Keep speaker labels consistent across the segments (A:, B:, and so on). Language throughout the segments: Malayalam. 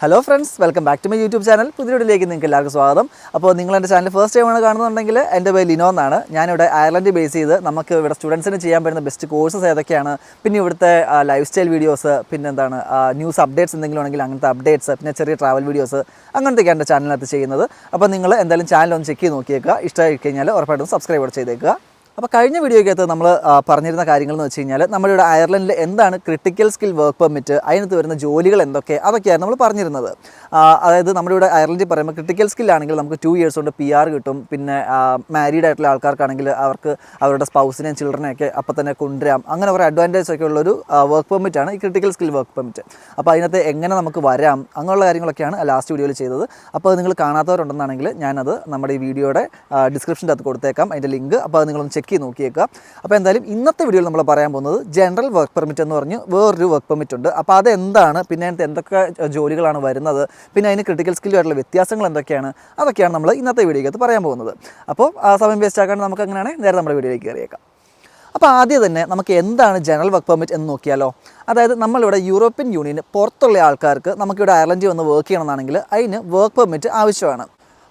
A: Hello friends, welcome back to my YouTube channel. പുതിയ വീഡിയോയിലേക്ക് നിങ്ങൾക്ക് എല്ലാവർക്കും സ്വാഗതം. അപ്പോൾ നിങ്ങൾ എൻ്റെ ചാനൽ ഫസ്റ്റ് ടൈമാണ് കാണുന്നുണ്ടെങ്കിൽ എൻ്റെ പേര് ലിനോ എന്നാണ്. ഞാനിവിടെ അയർലൻഡ് ബേസ് ചെയ്ത് നമുക്ക് ഇവിടെ സ്റ്റുഡൻസിന് ചെയ്യാൻ പറ്റുന്ന ബെസ്റ്റ് കോഴ്സസ് ഏതൊക്കെയാണ്, പിന്നെ ഇവിടുത്തെ ലൈഫ് സ്റ്റൈൽ വീഡിയോസ്, പിന്നെ എന്താണ് ന്യൂസ് അപ്ഡേറ്റ്സ് എന്തെങ്കിലും ഉണ്ടെങ്കിൽ അങ്ങനത്തെ അപ്ഡേറ്റ്സ്, പിന്നെ ചെറിയ ട്രാവൽ വീഡിയോസ് അങ്ങനത്തെയൊക്കെയാണ് എൻ്റെ ചാനലിനകത്ത് ചെയ്യുന്നത്. അപ്പോൾ നിങ്ങൾ എന്തായാലും ചാനൽ ഒന്ന് ചെക്ക് ചെയ്ത് നോക്കിയേക്കുക. ഇഷ്ടമായി കഴിഞ്ഞാൽ ഉറപ്പായിട്ടും സബ്സ്ക്രൈബ് ചെയ്തേക്കുക. അപ്പോൾ കഴിഞ്ഞ വീഡിയോയ്ക്കകത്ത് നമ്മൾ പറഞ്ഞിരുന്ന കാര്യങ്ങൾ എന്ന് വെച്ച് കഴിഞ്ഞാൽ നമ്മളിവിടെ അയർലൻഡിൽ എന്താണ് ക്രിട്ടിക്കൽ സ്കിൽ വർക്ക് പെർമിറ്റ്, അതിനകത്ത് വരുന്ന ജോലികൾ ഒക്കെയാണ് നമ്മൾ പറഞ്ഞിരുന്നത്. അതായത് നമ്മുടെ ഇവിടെ അയർലൻഡിൽ പറയുമ്പോൾ ക്രിട്ടിക്കൽ സ്കില്ലാണെങ്കിൽ നമുക്ക് 2 years കൊണ്ട് PR കിട്ടും. പിന്നെ മാരീഡ് ആയിട്ടുള്ള ആൾക്കാർക്കാണെങ്കിൽ അവർക്ക് അവരുടെ സ്പൗസിനെയും ചിൽഡ്രനെയൊക്കെ അപ്പം തന്നെ കൊണ്ടുവരാം. അങ്ങനെ കുറേ അഡ്വാൻറ്റേജ് ഒക്കെ ഉള്ളൊരു വർക്ക് പെർമിറ്റാണ് ഈ ക്രിട്ടിക്കൽ സ്കിൽ വർക്ക് പെർമിറ്റ്. അപ്പോൾ അതിനകത്ത് എങ്ങനെ നമുക്ക് വരാം അങ്ങനെയുള്ള കാര്യങ്ങളൊക്കെയാണ് ലാസ്റ്റ് വീഡിയോയിൽ ചെയ്തത്. അപ്പോൾ അത് നിങ്ങൾ കാണാത്തവരുണ്ടെന്നാണെങ്കിൽ ഞാനത് നമ്മുടെ ഈ വീഡിയോയുടെ ഡിസ്ക്രിപ്ഷൻ്റെ അകത്ത് കൊടുത്തേക്കാം, അതിൻ്റെ ലിങ്ക്. അപ്പോൾ അത് നിങ്ങളൊന്ന് ചെക്ക് ചെയ്ത് നോക്കിയേക്കുക. അപ്പോൾ എന്തായാലും ഇന്നത്തെ വീഡിയോയിൽ നമ്മൾ പറയാൻ പോകുന്നത് ജനറൽ വർക്ക് പെർമിറ്റ് എന്ന് പറഞ്ഞ് വേറൊരു വർക്ക് പെർമിറ്റ് ഉണ്ട്. അപ്പോൾ അതെന്താണ്, പിന്നെ അതിനകത്ത് എന്തൊക്കെ ജോലികളാണ് വരുന്നത്, പിന്നെ അതിന് ക്രിട്ടിക്കൽ സ്കില്ലുമായിട്ടുള്ള വ്യത്യാസങ്ങൾ എന്തൊക്കെയാണ്, അതൊക്കെയാണ് നമ്മൾ ഇന്നത്തെ വീഡിയോയ്ക്കകത്ത് പറയാൻ പോകുന്നത്. അപ്പോൾ സമയം വേസ്റ്റ് ആക്കാണ്ട് നമുക്ക് അങ്ങനെയാണ് നേരെ നമ്മുടെ വീഡിയോയിലേക്ക് കയറിയേക്കാം. അപ്പോൾ ആദ്യം തന്നെ നമുക്ക് എന്താണ് ജനറൽ വർക്ക് പെർമിറ്റ് എന്ന് നോക്കിയാലോ. അതായത് നമ്മളിവിടെ യൂറോപ്യൻ യൂണിയന് പുറത്തുള്ള ആൾക്കാർക്ക് നമുക്കിവിടെ അയർലൻഡിൽ വന്ന് വർക്ക് ചെയ്യണമെന്നാണെങ്കിൽ അതിന് വർക്ക് പെർമിറ്റ് ആവശ്യമാണ്.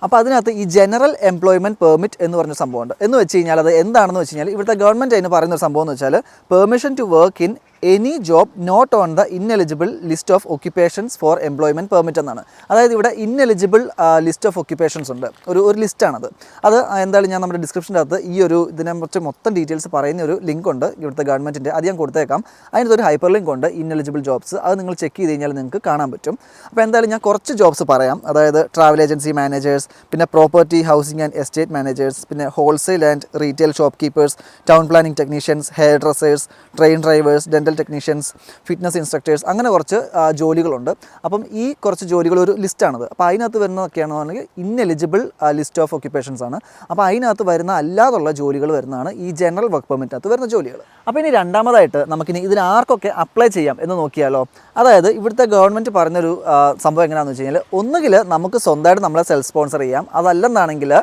A: അപ്പോൾ അതിനകത്ത് ഈ ജനറൽ എംപ്ലോയ്മെൻറ്റ് പെർമിറ്റ് എന്ന് പറഞ്ഞ സംഭവമുണ്ട്. എന്ന് വെച്ച് കഴിഞ്ഞാൽ അത് എന്താണെന്ന് വെച്ച് കഴിഞ്ഞാൽ ഇവിടുത്തെ ഗവൺമെൻറ് അതിന് പറയുന്നൊരു സംഭവം എന്ന് വെച്ചാൽ permission to work in any job not on the ineligible list of occupations for employment permit എന്നാണ്. അതായത് ഇവിടെ ഇൻഎലിജിബിൾ ലിസ്റ്റ് ഓഫ് ഒക്യുപ്പേഷൻസ് ഉണ്ട്, ഒരു ലിസ്റ്റാണത്. അത് എന്തായാലും ഞാൻ നമ്മുടെ ഡിസ്ക്രിപ്ഷൻ്റെ അകത്ത് ഈ ഒരു ഇതിനെക്കുറിച്ച് മൊത്തം ഡീറ്റെയിൽസ് പറയുന്ന ഒരു ലിങ്ക് ഉണ്ട് ഇവിടുത്തെ ഗവൺമെൻറ്റിൻ്റെ, അത് ഞാൻ കൊടുത്തേക്കാം. അതിനകത്തൊരു ഹൈപ്പർ ലിങ്ക് ഉണ്ട്, ഇൻഎലിജിബിൾ ജോബ്സ്. അത് നിങ്ങൾ ചെക്ക് ചെയ്ത് കഴിഞ്ഞാൽ നിങ്ങൾക്ക് കാണാൻ പറ്റും. അപ്പോൾ എന്തായാലും ഞാൻ കുറച്ച് ജോബ്സ് പറയാം. അതായത് ട്രാവൽ ഏജൻസി മാനേജേഴ്സ്, പിന്നെ property housing and estate managers, പിന്നെ wholesale and retail shopkeepers, town planning technicians, hairdressers, train drivers, dental technicians, fitness instructors, അങ്ങനെ കുറച്ച് ജോലികളുണ്ട്. അപ്പം ഈ കുറച്ച് ജോലികൾ ഒരു ലിസ്റ്റാണത്. അപ്പോൾ അതിനകത്ത് വരുന്നതൊക്കെയാണെന്നുണ്ടെങ്കിൽ ഇൻഎലിജിബിൾ ലിസ്റ്റ് ഓഫ് ഒക്യുപ്പേഷൻസ് ആണ്. അപ്പോൾ അതിനകത്ത് വരുന്ന അല്ലാതുള്ള ജോലികൾ വരുന്നതാണ് ഈ ജനറൽ വർക്ക് പെർമിറ്റിനകത്ത് വരുന്ന ജോലികൾ. അപ്പോൾ ഇനി രണ്ടാമതായിട്ട് നമുക്കിനി ഇതിന് ആർക്കൊക്കെ അപ്ലൈ ചെയ്യാം എന്ന് നോക്കിയാലോ. അതായത് ഇവിടുത്തെ ഗവൺമെൻറ് പറഞ്ഞൊരു സംഭവം എങ്ങനെയാണെന്ന് വെച്ച് കഴിഞ്ഞാൽ, ഒന്നുകിൽ നമുക്ക് സ്വന്തമായിട്ട് നമ്മളെ സെൽഫ് സ്പോൺസർ ചെയ്യാം, അതല്ലെന്നാണെങ്കിൽ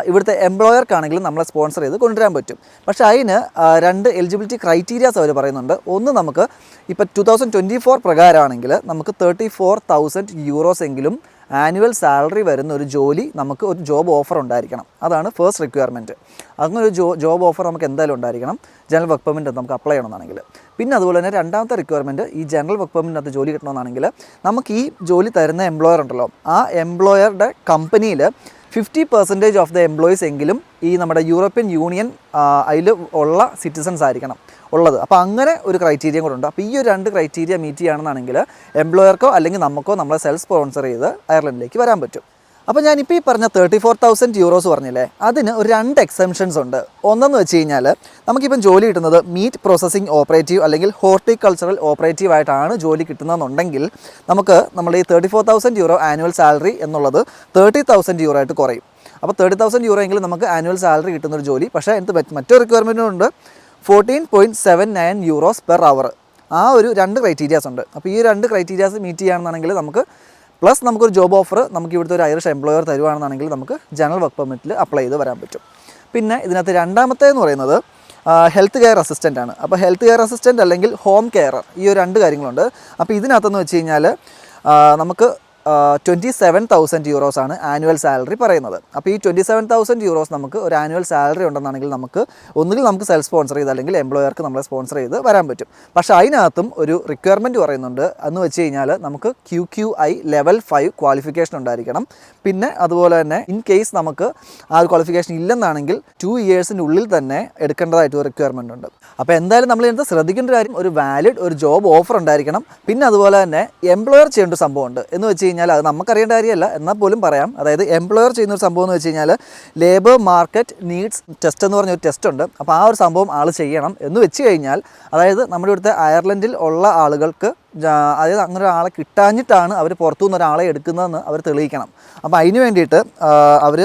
A: ഇവിടുത്തെ എംപ്ലോയർക്കാണെങ്കിലും നമ്മളെ സ്പോൺസർ ചെയ്ത് കൊണ്ടുവരാൻ പറ്റും. പക്ഷേ അതിന് 2 എലിജിബിലിറ്റി ക്രൈറ്റീരിയാസ് അവർ പറയുന്നുണ്ട്. ഒന്ന്, നമുക്ക് ഇപ്പോൾ 2024 പ്രകാരമാണെങ്കിൽ നമുക്ക് 34,000 euros എങ്കിലും ആനുവൽ സാലറി വരുന്ന ഒരു ജോലി, നമുക്ക് ഒരു ജോബ് ഓഫർ ഉണ്ടായിരിക്കണം. അതാണ് ഫസ്റ്റ് റിക്വയർമെൻറ്റ്. അങ്ങനെ ഒരു ജോബ് ഓഫർ നമുക്ക് എന്തായാലും ഉണ്ടായിരിക്കണം ജനറൽ വർക്ക് പെർമിറ്റ് നമുക്ക് അപ്ലൈ ചെയ്യണമെന്നാണെങ്കിൽ. പിന്നെ അതുപോലെ തന്നെ രണ്ടാമത്തെ റിക്വയർമെൻറ്റ്, ഈ ജനറൽ വർക്ക് പെർമിറ്റിനകത്ത് ജോലി കിട്ടണമെന്നാണെങ്കിൽ നമുക്ക് ഈ ജോലി തരുന്ന എംപ്ലോയർ ഉണ്ടല്ലോ, ആ എംപ്ലോയറുടെ കമ്പനിയിൽ 50% ഓഫ് ദ എംപ്ലോയീസ് എങ്കിലും ഈ നമ്മുടെ യൂറോപ്യൻ യൂണിയൻ അതിൽ ഉള്ള സിറ്റിസൺസ് ആയിരിക്കണം ഉള്ളത്. അപ്പോൾ അങ്ങനെ ഒരു ക്രൈറ്റീരിയ കൂടെ ഉണ്ട്. അപ്പോൾ ഈ ഒരു 2 ക്രൈറ്റീരിയ മീറ്റ് ചെയ്യുകയാണെന്നാണെങ്കിൽ എംപ്ലോയർക്കോ അല്ലെങ്കിൽ നമുക്കോ നമ്മളെ സെൽഫ് സ്പോൺസർ ചെയ്ത് അയർലൻഡിലേക്ക് വരാൻ പറ്റും. അപ്പോൾ ഞാനിപ്പോൾ ഈ പറഞ്ഞ 34,000 euros പറഞ്ഞില്ലേ, അതിന് ഒരു 2 എക്സംഷൻസ് ഉണ്ട്. ഒന്നെന്ന് വെച്ച് കഴിഞ്ഞാൽ നമുക്കിപ്പം ജോലി കിട്ടുന്നത് മീറ്റ് പ്രോസസ്സിംഗ് ഓപ്പറേറ്റീവ് അല്ലെങ്കിൽ ഹോർട്ടിക്കൾച്ചറൽ ഓപ്പറേറ്റീവ് ആയിട്ടാണ് ജോലി കിട്ടുന്നതെന്നുണ്ടെങ്കിൽ നമുക്ക് നമ്മുടെ ഈ 34,000 euro ആനുവൽ സാലറി എന്നുള്ളത് 30,000 euro ആയിട്ട് കുറയും. അപ്പോൾ 30,000 euro എങ്കിലും നമുക്ക് ആനുവൽ സാലറി കിട്ടുന്നൊരു ജോലി. പക്ഷേ അതിനകത്ത് മറ്റൊരു റിക്വയർമെൻറ്റും ഉണ്ട്, 14.79 euros per hour. ആ ഒരു 2 ക്രൈറ്റീരിയാസ് ഉണ്ട്. അപ്പോൾ ഈ 2 ക്രൈറ്റീരിയാസ് മീറ്റ് ചെയ്യുകയാണെന്നുണ്ടെങ്കിൽ നമുക്ക് പ്ലസ് നമുക്കൊരു ജോബ് ഓഫർ നമുക്ക് ഇവിടുത്തെ ഒരു ഐറിഷ് എംപ്ലോയർ തരുവാണെന്നുണ്ടെങ്കിൽ നമുക്ക് ജനറൽ വർക്ക് പെർമിറ്റിൽ അപ്ലൈ ചെയ്ത് വരാൻ പറ്റും. പിന്നെ ഇതിനകത്ത് രണ്ടാമത്തേന്ന് പറയുന്നത് ഹെൽത്ത് കെയർ അസിസ്റ്റൻ്റ് ആണ്. അപ്പോൾ ഹെൽത്ത് കെയർ അസിസ്റ്റൻ്റ് അല്ലെങ്കിൽ ഹോം കെയർ, ഈ ഒരു 2 കാര്യങ്ങളുണ്ട്. അപ്പോൾ ഇതിനകത്തെന്ന് വെച്ച് കഴിഞ്ഞാൽ നമുക്ക് 27,000 euros ആണ് ആനുവൽ സാലറി പറയുന്നത്. അപ്പോൾ ഈ 27,000 euros നമുക്ക് ഒരു ആനുവൽ സാലറി ഉണ്ടെന്നാണെങ്കിൽ നമുക്ക് ഒന്നുകിൽ നമുക്ക് സെൽഫ് സ്പോൺസർ ചെയ്ത് അല്ലെങ്കിൽ എംപ്ലോയർക്ക് നമ്മളെ സ്പോൺസർ ചെയ്ത് വരാൻ പറ്റും. പക്ഷേ അതിനകത്തും ഒരു റിക്വയർമെൻറ്റ് പറയുന്നുണ്ട്. എന്ന് വെച്ച് കഴിഞ്ഞാൽ നമുക്ക് QQI ലെവൽ 5 ക്വാളിഫിക്കേഷൻ ഉണ്ടായിരിക്കണം. പിന്നെ അതുപോലെ തന്നെ ഇൻ കേസ് നമുക്ക് ആ ഒരു ക്വാളിഫിക്കേഷൻ ഇല്ലെന്നാണെങ്കിൽ 2 yearsനുള്ളിൽ തന്നെ എടുക്കേണ്ടതായിട്ട് ഒരു റിക്വയർമെൻ്റ് ഉണ്ട്. അപ്പോൾ എന്തായാലും നമ്മൾ ഇതിനകത്ത് ശ്രദ്ധിക്കേണ്ട കാര്യം, ഒരു വാലിഡ് ഒരു ജോബ് ഓഫർ ഉണ്ടായിരിക്കണം. പിന്നെ അതുപോലെ തന്നെ എംപ്ലോയർ ചെയ്യേണ്ട ഒരു സംഭവമുണ്ട്. എന്ന് വെച്ച് കഴിഞ്ഞാൽ അത് നമുക്കറിയേണ്ട കാര്യമല്ല, എന്നാൽ പോലും പറയാം. അതായത് എംപ്ലോയർ ചെയ്യുന്നൊരു സംഭവം എന്ന് വെച്ച് കഴിഞ്ഞാൽ ലേബർ മാർക്കറ്റ് നീഡ്സ് ടെസ്റ്റ് എന്ന് പറഞ്ഞൊരു ടെസ്റ്റ് ഉണ്ട്. അപ്പോൾ ആ ഒരു സംഭവം ആൾ ചെയ്യണം. എന്ന് വെച്ച് കഴിഞ്ഞാൽ അതായത് നമ്മുടെ ഇവിടുത്തെ അയർലൻഡിൽ ഉള്ള ആളുകൾക്ക്, അതായത് അങ്ങനെ ഒരാളെ കിട്ടാഞ്ഞിട്ടാണ് അവർ പുറത്തുനിന്ന് ഒരാളെ എടുക്കുന്നതെന്ന് അവർ തെളിയിക്കണം. അപ്പോൾ അതിന് വേണ്ടിയിട്ട് അവർ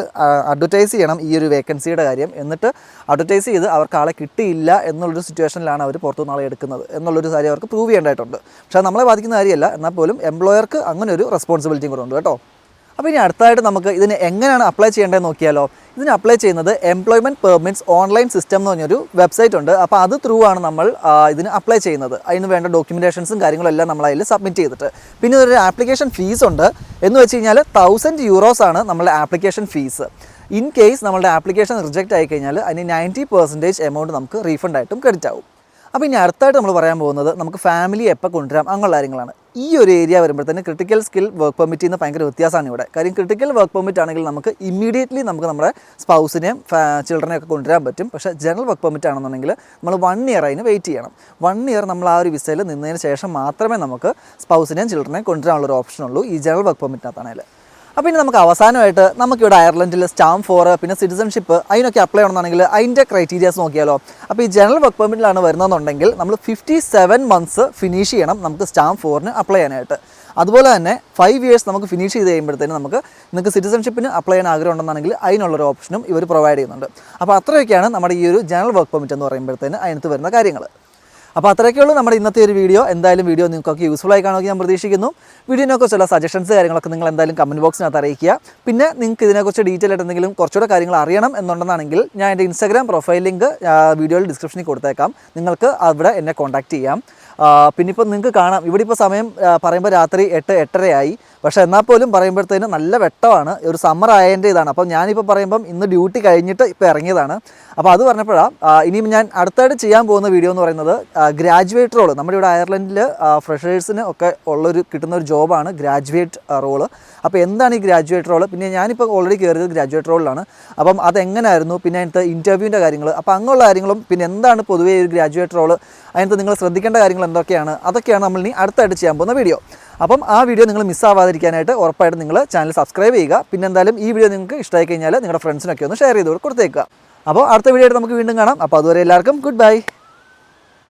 A: അഡ്വർടൈസ് ചെയ്യണം ഈ ഒരു വേക്കൻസിയുടെ കാര്യം. എന്നിട്ട് അഡ്വർടൈസ് ചെയ്ത് അവർക്ക് ആളെ കിട്ടിയില്ല എന്നുള്ളൊരു സിറ്റുവേഷനിലാണ് അവർ പുറത്തുനിന്ന് ആളെ എടുക്കുന്നത് എന്നുള്ളൊരു കാര്യം അവർക്ക് പ്രൂവ് ചെയ്യേണ്ടതായിട്ടുണ്ട്. പക്ഷേ നമ്മളെ ബാധിക്കുന്ന കാര്യമല്ല, എന്നാൽ പോലും എംപ്ലോയർക്ക് അങ്ങനെ ഒരു റെസ്പോൺസിബിലിറ്റിയും കൂടെ ഉണ്ട് കേട്ടോ. അപ്പോൾ ഇനി അടുത്തായിട്ട് നമുക്ക് ഇതിന് എങ്ങനെയാണ് അപ്ലൈ ചെയ്യേണ്ടതെന്ന് നോക്കിയാലോ. ഇതിന് അപ്ലൈ ചെയ്യുന്നത് എംപ്ലോയ്മെൻറ്റ് പെർമിറ്റ്സ് ഓൺലൈൻ സിസ്റ്റം എന്ന് പറഞ്ഞൊരു വെബ്സൈറ്റ് ഉണ്ട്. അപ്പോൾ അത് ത്രൂ ആണ് നമ്മൾ ഇതിന് അപ്ലൈ ചെയ്യുന്നത്. അതിന് വേണ്ട ഡോക്യുമെൻറ്റേഷൻസും കാര്യങ്ങളെല്ലാം നമ്മൾ അതിൽ സബ്മിറ്റ് ചെയ്തിട്ട്. പിന്നെ ഒരു ആപ്ലിക്കേഷൻ ഫീസ് ഉണ്ട്. എന്ന് വെച്ച് കഴിഞ്ഞാൽ 1000 euros ആണ് നമ്മളുടെ ആപ്ലിക്കേഷൻ ഫീസ്. ഇൻ കേസ് നമ്മളുടെ ആപ്ലിക്കേഷൻ റിജക്റ്റ് ആയി കഴിഞ്ഞാൽ അതിന് 90% എമൗണ്ട് നമുക്ക് റീഫണ്ട് ആയിട്ടും ക്രെഡിറ്റ് ആവും. അപ്പോൾ ഇനി അടുത്തായിട്ട് നമ്മൾ പറയാൻ പോകുന്നത് നമുക്ക് ഫാമിലി എപ്പോൾ കൊണ്ടുവരാം അങ്ങനെയുള്ള കാര്യങ്ങളാണ്. ഈ ഒരു ഏരിയ വരുമ്പോഴത്തേന് ക്രിട്ടിക്കൽ സ്കിൽ വർക്ക് പെർമിറ്റിൽ നിന്ന് ഭയങ്കര വ്യത്യാസമാണ് ഇവിടെ. കാര്യം ക്രിട്ടിക്കൽ വർക്ക് പെർമിറ്റ് ആണെങ്കിൽ നമുക്ക് ഇമ്മീഡിയറ്റ്ലി നമുക്ക് നമ്മുടെ സ്പൗസിനെയും ചിൽഡ്രനെയൊക്കെ കൊണ്ടുവരാൻ പറ്റും. പക്ഷേ ജനറൽ വർക്ക് പെർമിറ്റ് ആണെന്നുണ്ടെങ്കിൽ നമ്മൾ 1 year അതിന് വെയിറ്റ് ചെയ്യണം. 1 year നമ്മൾ ആ ഒരു വിസയിൽ നിന്നതിന് ശേഷം മാത്രമേ നമുക്ക് സ്പൗസിനെയും ചിൽഡ്രനെയും കൊണ്ടുവരാനുള്ളൊരു ഓപ്ഷൻ ഉള്ളൂ ഈ ജനറൽ വർക്ക് പെർമിറ്റിനകത്താണെങ്കിൽ. അപ്പോൾ ഇനി നമുക്ക് അവസാനമായിട്ട് നമുക്കിവിടെ അയർലൻഡിൽ സ്റ്റാമ്പ് 4 പിന്നെ സിറ്റിസൺഷിപ്പ് അതിനൊക്കെ അപ്ലൈ ചെയ്യണമെന്നുണ്ടെങ്കിൽ അതിൻ്റെ ക്രൈറ്റീരിയാസ് നോക്കിയാലോ. അപ്പോൾ ഈ ജനറൽ വർക്ക് പെർമിറ്റിലാണ് വരുന്നതെന്നുണ്ടെങ്കിൽ നമ്മൾ 57 months ഫിനിഷ് ചെയ്യണം നമുക്ക് സ്റ്റാമ്പ് 4 അപ്ലൈ ചെയ്യാനായിട്ട്. അതുപോലെ തന്നെ 5 years നമുക്ക് ഫിനിഷ് ചെയ്ത് കഴിയുമ്പോഴത്തേനും നിങ്ങൾക്ക് സിറ്റിസൺഷിപ്പിന് അപ്ലൈ ചെയ്യാൻ ആഗ്രഹം ഉണ്ടെന്നുണ്ടെങ്കിൽ അതിനുള്ളൊരു ഓപ്ഷനും ഇവർ പ്രൊവൈഡ് ചെയ്യുന്നുണ്ട്. അപ്പോൾ അത്രയൊക്കെയാണ് നമ്മുടെ ഈ ഒരു ജനറൽ വർക്ക് പെർമിറ്റ് എന്ന് പറയുമ്പോഴത്തേന് അതിനകത്ത് വരുന്ന കാര്യങ്ങൾ. അപ്പോൾ അത്രയൊക്കെയുള്ളൂ നമ്മുടെ ഇന്നത്തെ ഒരു വീഡിയോ. എന്തായാലും വീഡിയോ നിങ്ങൾക്കൊക്കെ യൂസ്ഫുൾ ആയി കാണുമെന്ന് ഞാൻ പ്രതീക്ഷിക്കുന്നു. വീഡിയോനെക്കുറിച്ചുള്ള സജഷൻസ് കാര്യങ്ങളൊക്കെ നിങ്ങൾ എന്തായാലും കമൻറ്റ് ബോക്സിനകത്ത് അറിയിക്കുക. പിന്നെ നിങ്ങൾക്ക് ഇതിനെക്കുറിച്ച് ഡീറ്റെയിൽ ആയിട്ട് എന്തെങ്കിലും കുറച്ചുകൂടെ കാര്യങ്ങൾ അറിയണം എന്നുണ്ടെന്നാണെങ്കിൽ ഞാൻ എൻ്റെ ഇൻസ്റ്റാഗ്രാം പ്രൊഫൈൽ ലിങ്ക് വീഡിയോയിൽ ഡിസ്ക്രിപ്ഷനിൽ കൊടുത്തേക്കാം. നിങ്ങൾക്ക് അവിടെ എന്നെ കോൺടാക്റ്റ് ചെയ്യാം. പിന്നെ ഇപ്പോൾ നിങ്ങൾക്ക് കാണാം ഇവിടെ ഇപ്പോൾ സമയം പറയുമ്പോൾ രാത്രി 8-8:30 ആയി. പക്ഷേ എന്നാൽ പോലും പറയുമ്പോഴത്തേന് നല്ല വെട്ടമാണ്. ഒരു സമ്മർ ആയതിൻ്റെ ഇതാണ്. അപ്പോൾ ഞാനിപ്പോൾ പറയുമ്പം ഇന്ന് ഡ്യൂട്ടി കഴിഞ്ഞിട്ട് ഇപ്പോൾ ഇറങ്ങിയതാണ്. അപ്പോൾ അത് പറഞ്ഞപ്പോഴാണ് ഇനിയും ഞാൻ അടുത്തായിട്ട് ചെയ്യാൻ പോകുന്ന വീഡിയോ എന്ന് പറയുന്നത് ഗ്രാജുവേറ്റ് റോള്. നമ്മുടെ ഇവിടെ അയർലൻഡിൽ ഫ്രഷേഴ്സിന് ഒക്കെ കിട്ടുന്ന ഒരു ജോബാണ് ഗ്രാജുവേറ്റ് റോള്. അപ്പോൾ എന്താണ് ഈ ഗ്രാജുവേറ്റ് റോള്? പിന്നെ ഞാനിപ്പോൾ ഓൾറെഡി കയറിയത് ഗ്രാജുവേറ്റ് റോളിലാണ്. അപ്പം അതെങ്ങനെയായിരുന്നു, പിന്നെ അതിനകത്ത് ഇൻ്റർവ്യൂവിൻ്റെ കാര്യങ്ങൾ, അപ്പോൾ അങ്ങനെയുള്ള കാര്യങ്ങളും പിന്നെ എന്താണ് പൊതുവേ ഒരു ഗ്രാജുവേറ്റ് റോള്, അതിനകത്ത് നിങ്ങൾ ശ്രദ്ധിക്കേണ്ട കാര്യങ്ങൾ എന്തൊക്കെയാണ്, അതൊക്കെയാണ് നമ്മൾ ഇനി അടുത്തായിട്ട് ചെയ്യാൻ പോകുന്ന വീഡിയോ. അപ്പം ആ വീഡിയോ നിങ്ങൾ മിസ്സാവാതിരിക്കാനായിട്ട് ഉറപ്പായിട്ടും നിങ്ങൾ ചാനൽ സബ്സ്ക്രൈബ് ചെയ്യുക. പിന്നെ എന്തായാലും ഈ വീഡിയോ നിങ്ങൾക്ക് ഇഷ്ടമായി കഴിഞ്ഞാൽ നിങ്ങളുടെ ഫ്രണ്ട്സിനൊക്കെ ഒന്ന് ഷെയർ ചെയ്ത് കൊടുത്തേക്കുക. അപ്പോൾ അടുത്ത വീഡിയോ ആയിട്ട് നമുക്ക് വീണ്ടും കാണാം. അപ്പോൾ അതുവരെ എല്ലാവർക്കും ഗുഡ് ബൈ.